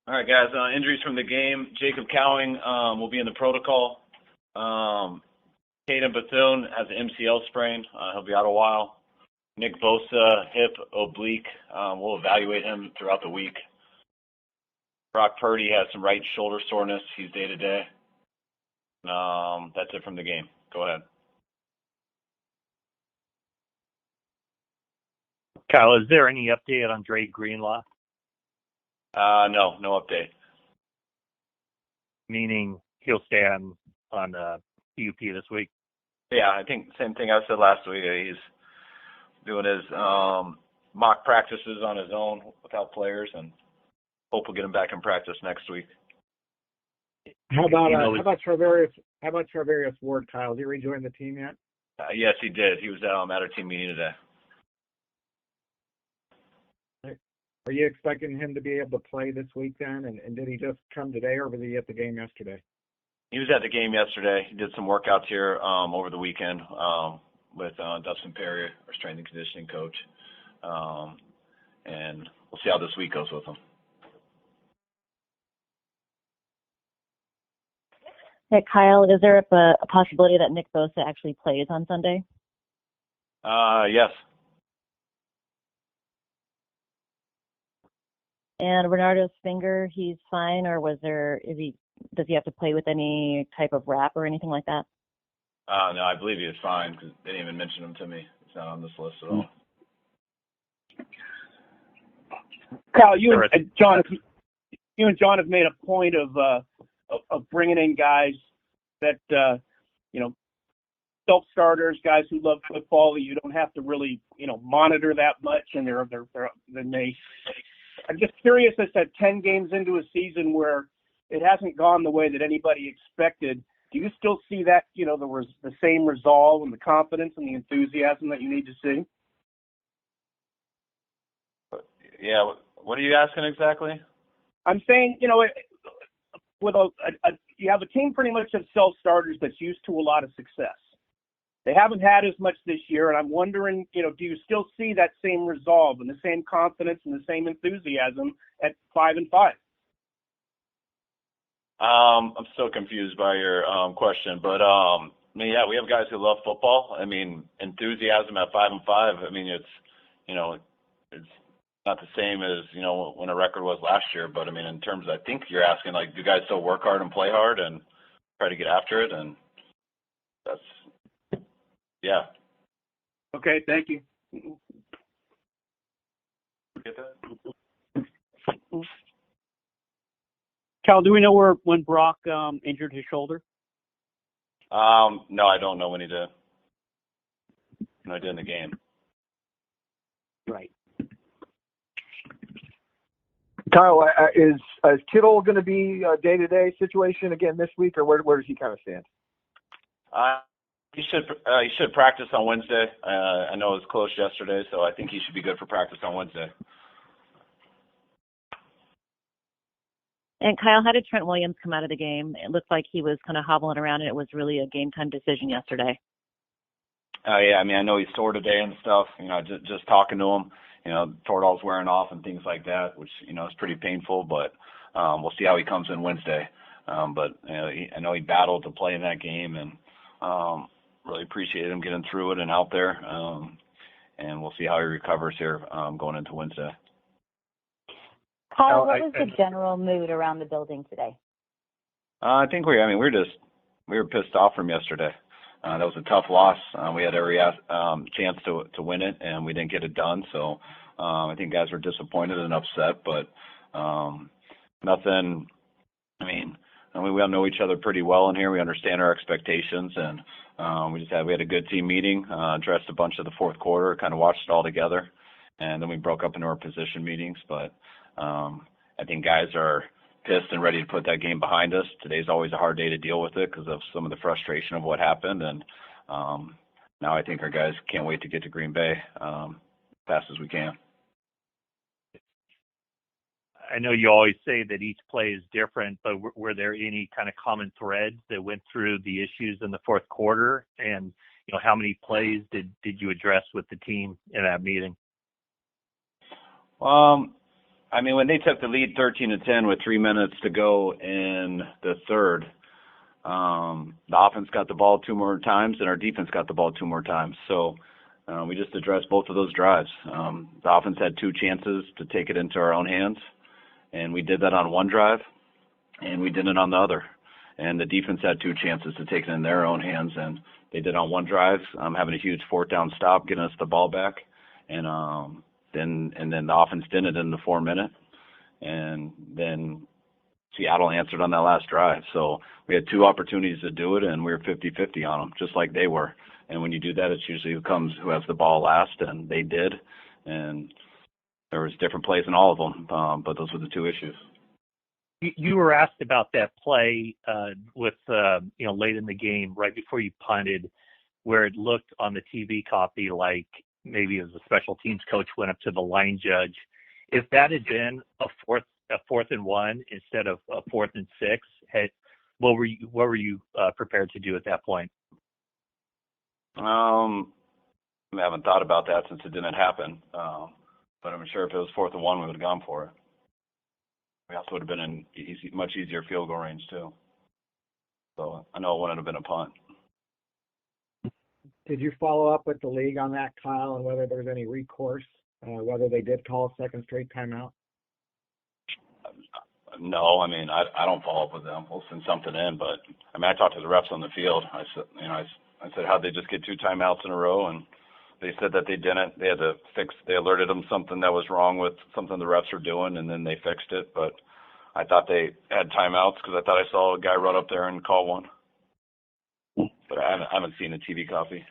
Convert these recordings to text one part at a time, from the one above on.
All right, guys. Injuries from the game. Jacob Cowing will be in the protocol. Caden Bethune has an MCL sprain. He'll be out a while. Nick Bosa, hip, oblique. We'll evaluate him throughout the week. Brock Purdy has some right shoulder soreness. He's day-to-day. That's it from the game. Go ahead. Kyle, is there any update on Dre Greenlaw? No update. Meaning he'll stay on PUP this week? Yeah, I think same thing I said last week. He's doing his mock practices on his own without players, and hope we'll get him back in practice next week. How about Travarius Ward, Kyle? Did he rejoin the team yet? Yes, he did. He was at our team meeting today. Are you expecting him to be able to play this week then? And did he just come today, or was he at the game yesterday? He was at the game yesterday. He did some workouts here over the weekend with Dustin Perry, our strength and conditioning coach. And we'll see how this week goes with him. Hey, Kyle, is there a possibility that Nick Bosa actually plays on Sunday? Yes. And Renardo's finger, he's fine, or does he have to play with any type of wrap or anything like that? No, I believe he is fine because they didn't even mention him to me. He's not on this list at all. Kyle, you and John have made a point of bringing in guys that self-starters, guys who love football that you don't have to really monitor that much, and I'm just curious, as to 10 games into a season where it hasn't gone the way that anybody expected, do you still see that, there was the same resolve and the confidence and the enthusiasm that you need to see? Yeah, what are you asking exactly? I'm saying, with you have a team pretty much of self-starters that's used to a lot of success. They haven't had as much this year, and I'm wondering, do you still see that same resolve and the same confidence and the same enthusiasm at 5-5? I'm so confused by your question, but yeah, we have guys who love football. I mean, enthusiasm at 5-5. I mean, it's not the same as when a record was last year, but I mean, in terms, I think you're asking do guys still work hard and play hard and try to get after it, and that's. Yeah. Okay, thank you. Get that? Cal, do we know when Brock injured his shoulder? No, I don't know when he did. No, I did in the game. Right. Kyle, is Kittle going to be a day-to-day situation again this week, or where does he kind of stand? He should practice on Wednesday. I know it was close yesterday, so I think he should be good for practice on Wednesday. And Kyle, how did Trent Williams come out of the game? It looked like he was kind of hobbling around, and it was really a game-time decision yesterday. Yeah, I mean, I know he's sore today and stuff. Just talking to him, Toradol's wearing off and things like that, which is pretty painful. But we'll see how he comes in Wednesday. But I know he battled to play in that game, and really appreciate him getting through it and out there. And we'll see how he recovers here going into Wednesday. Kyle, what was the general mood around the building today? I think we were pissed off from yesterday. That was a tough loss. We had every chance to win it, and we didn't get it done. So I think guys were disappointed and upset, but nothing. I mean, we all know each other pretty well in here. We understand our expectations, and we had a good team meeting, addressed a bunch of the fourth quarter, kind of watched it all together, and then we broke up into our position meetings. But I think guys are pissed and ready to put that game behind us. Today's always a hard day to deal with it because of some of the frustration of what happened, and now I think our guys can't wait to get to Green Bay as fast as we can. I know you always say that each play is different, but were there any kind of common threads that went through the issues in the fourth quarter? And, how many plays did you address with the team in that meeting? I mean, when they took the lead 13-10 with 3 minutes to go in the third, the offense got the ball 2 more times and our defense got the ball 2 more times. So we just addressed both of those drives. The offense had 2 chances to take it into our own hands, and we did that on one drive, and we did it on the other. And the defense had 2 chances to take it in their own hands, and they did on one drive, having a huge 4th down stop, getting us the ball back, and then the offense did it in the 4 minute, and then Seattle answered on that last drive. So we had 2 opportunities to do it, and we were 50-50 on them, just like they were. And when you do that, it's usually who has the ball last, and they did. And there was different plays in all of them, but those were the 2 issues. You were asked about that play with late in the game, right before you punted, where it looked on the TV copy like maybe as a special teams coach went up to the line judge. If that had been a fourth and 1 instead of a 4th and 6, what were you prepared to do at that point? I haven't thought about that since it didn't happen, but I'm sure if it was 4th and 1, we would have gone for it. We also would have been in much easier field goal range too. So I know it wouldn't have been a punt. Did you follow up with the league on that, Kyle, and whether there was any recourse, whether they did call a second straight timeout? No, I mean I don't follow up with them. We'll send something in, but I mean I talked to the refs on the field. I said how'd they just get 2 timeouts in a row, and they said that they didn't. They had to they alerted them something that was wrong with something the refs were doing, and then they fixed it. But I thought they had timeouts because I thought I saw a guy run up there and call one. But I haven't seen a TV copy.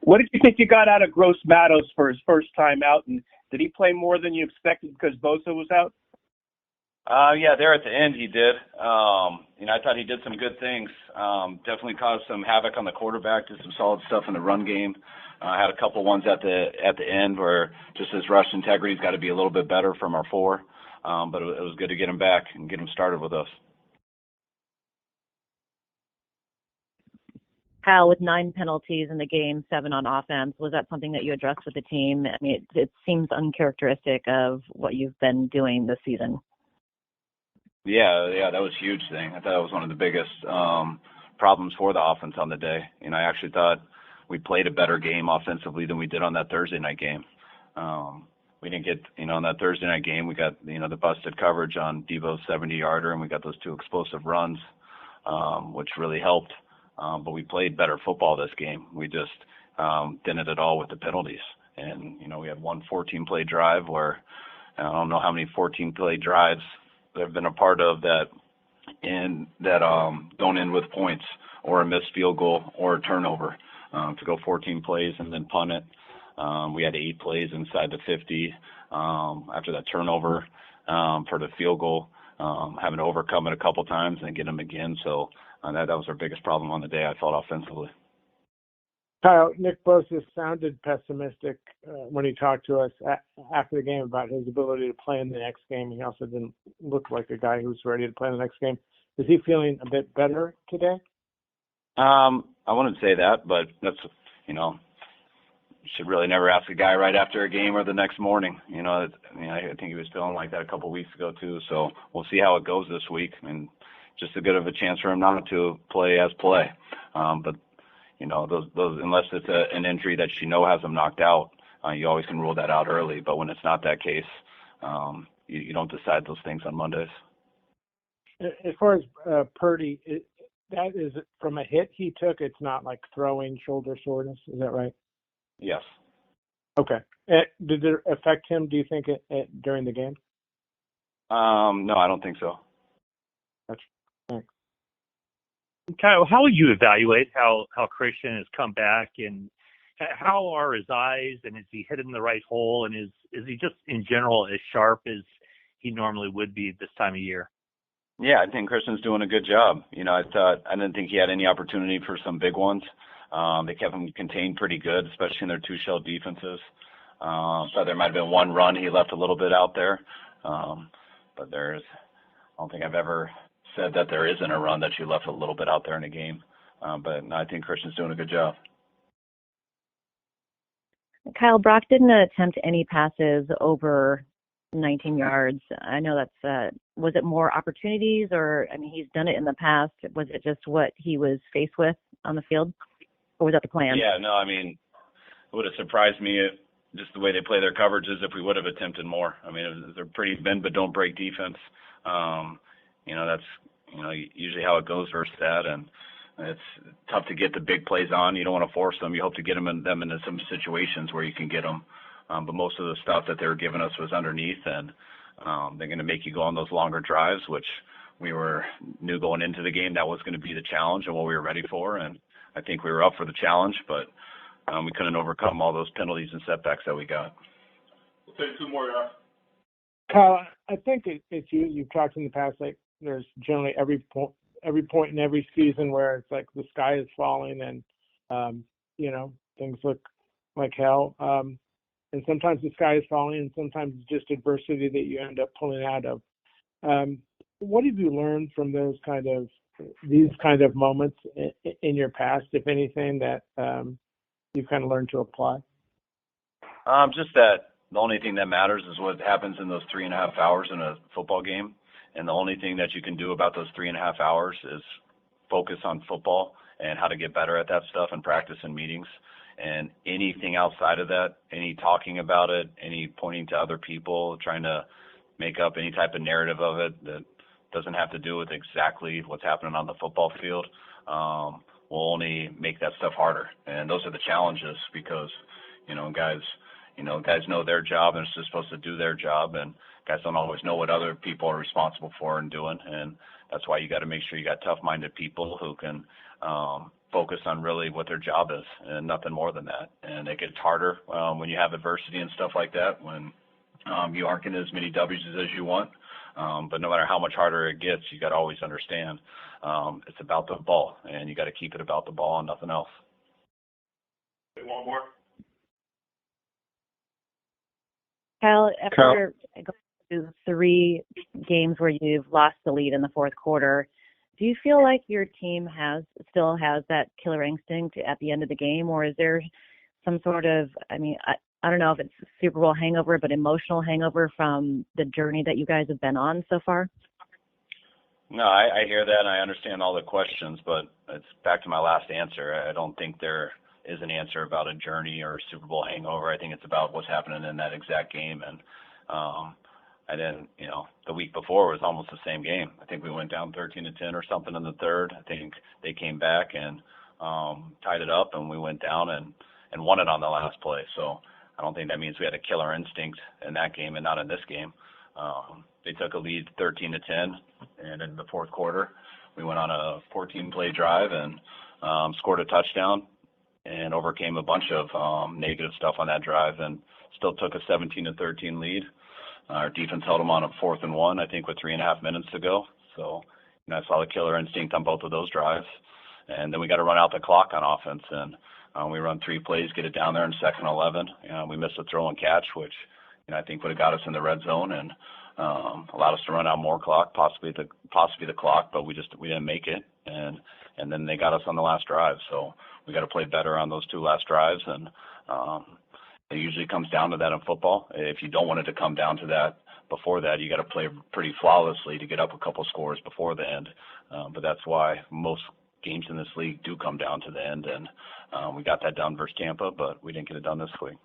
What did you think you got out of Gross Matos for his first time out, and did he play more than you expected because Bosa was out? Yeah, there at the end he did. I thought he did some good things. Definitely caused some havoc on the quarterback, did some solid stuff in the run game. Had a couple ones at the end where just his rush integrity's got to be a little bit better from our 4. But it was good to get him back and get him started with us. Kyle, with 9 penalties in the game, 7 on offense, was that something that you addressed with the team? I mean, it seems uncharacteristic of what you've been doing this season. Yeah, that was a huge thing. I thought that was one of the biggest problems for the offense on the day. I actually thought we played a better game offensively than we did on that Thursday night game. We didn't get, on that Thursday night game, we got, the busted coverage on Debo's 70-yarder, and we got those 2 explosive runs, which really helped. But we played better football this game. We just didn't at all with the penalties. And, we had one 14-play drive where I don't know how many 14-play drives there have been a part of that don't end with points or a missed field goal or a turnover. To go 14 plays and then punt it. We had 8 plays inside the 50 after that turnover for the field goal, having to overcome it a couple times and get them again. So that was our biggest problem on the day, I felt, offensively. Kyle, Nick Bosa sounded pessimistic when he talked to us after the game about his ability to play in the next game. He also didn't look like a guy who's ready to play in the next game. Is he feeling a bit better today? I wouldn't say that, but that's, you should really never ask a guy right after a game or the next morning. I think he was feeling like that a couple of weeks ago too. So we'll see how it goes this week, and just a good of a chance for him not to play. But those unless it's an injury that has him knocked out, you always can rule that out early. But when it's not that case, you don't decide those things on Mondays. As far as Purdy, that is from a hit he took. It's not like throwing shoulder soreness. Is that right? Yes. Okay. Did it affect him, do you think, during the game? No, I don't think so. Gotcha. Thanks. Kyle, how will you evaluate how Christian has come back, and how are his eyes, and is he hitting the right hole, and is he just in general as sharp as he normally would be this time of year? Yeah, I think Christian's doing a good job. I didn't think he had any opportunity for some big ones. They kept him contained pretty good, especially in their 2-shell defenses. So there might have been one run he left a little bit out there. But I don't think I've ever said that there isn't a run that you left a little bit out there in a game. But no, I think Christian's doing a good job. Kyle, Brock didn't attempt any passes over 19 yards. I know was it more opportunities, or, I mean, he's done it in the past. Was it just what he was faced with on the field, or was that the plan? Yeah, no, I mean, it would have surprised me just the way they play their coverages if we would have attempted more. I mean, they're pretty bend but don't break defense. That's usually how it goes versus that, and it's tough to get the big plays on. You don't want to force them. You hope to get them into some situations where you can get them. But most of the stuff that they were giving us was underneath, and they're going to make you go on those longer drives, which we knew going into the game that was going to be the challenge and what we were ready for. And I think we were up for the challenge, but we couldn't overcome all those penalties and setbacks that we got. We'll take two more. Kyle, I think it's you've talked in the past, like there's generally every point in every season where it's like the sky is falling and things look like hell. And sometimes the sky is falling, and sometimes it's just adversity that you end up pulling out of. What have you learned from these kind of moments in your past, if anything, that you've kind of learned to apply? Just that the only thing that matters is what happens in those 3.5 hours in a football game. And the only thing that you can do about those 3.5 hours is focus on football and how to get better at that stuff and practice in meetings. And anything outside of that, any talking about it, any pointing to other people, trying to make up any type of narrative of it that doesn't have to do with exactly what's happening on the football field, will only make that stuff harder. And those are the challenges because, guys know their job and it's just supposed to do their job, and guys don't always know what other people are responsible for and doing. And that's why you got to make sure you got tough-minded people who can focus on really what their job is and nothing more than that. And it gets harder when you have adversity and stuff like that, when you aren't getting as many W's as you want. But no matter how much harder it gets, you got to always understand it's about the ball, and you got to keep it about the ball and nothing else. One more. Kyle, after going through 3 games where you've lost the lead in the fourth quarter, do you feel like your team still has that killer instinct at the end of the game, or is there some sort of, I don't know if it's Super Bowl hangover, but emotional hangover from the journey that you guys have been on so far? No, I hear that, and I understand all the questions, but it's back to my last answer. I don't think there is an answer about a journey or a Super Bowl hangover. I think it's about what's happening in that exact game. And then, the week before was almost the same game. I think we went down 13-10 or something in the third. I think they came back and tied it up, and we went down and won it on the last play. So I don't think that means we had a killer instinct in that game and not in this game. They took a lead 13-10, and in the fourth quarter, we went on a 14-play drive and scored a touchdown and overcame a bunch of negative stuff on that drive and still took a 17-13 lead. Our defense held them on a 4th and 1, I think, with 3.5 minutes to go. So I saw the killer instinct on both of those drives. And then we got to run out the clock on offense, and we run 3 plays, get it down there in 2nd and 11. We missed a throw and catch, which I think would have got us in the red zone and allowed us to run out more clock, possibly the clock, but we didn't make it. And then they got us on the last drive. So we got to play better on those 2 last drives, and it usually comes down to that in football. If you don't want it to come down to that before that, you got to play pretty flawlessly to get up a couple scores before the end. But that's why most games in this league do come down to the end, and we got that done versus Tampa, but we didn't get it done this week.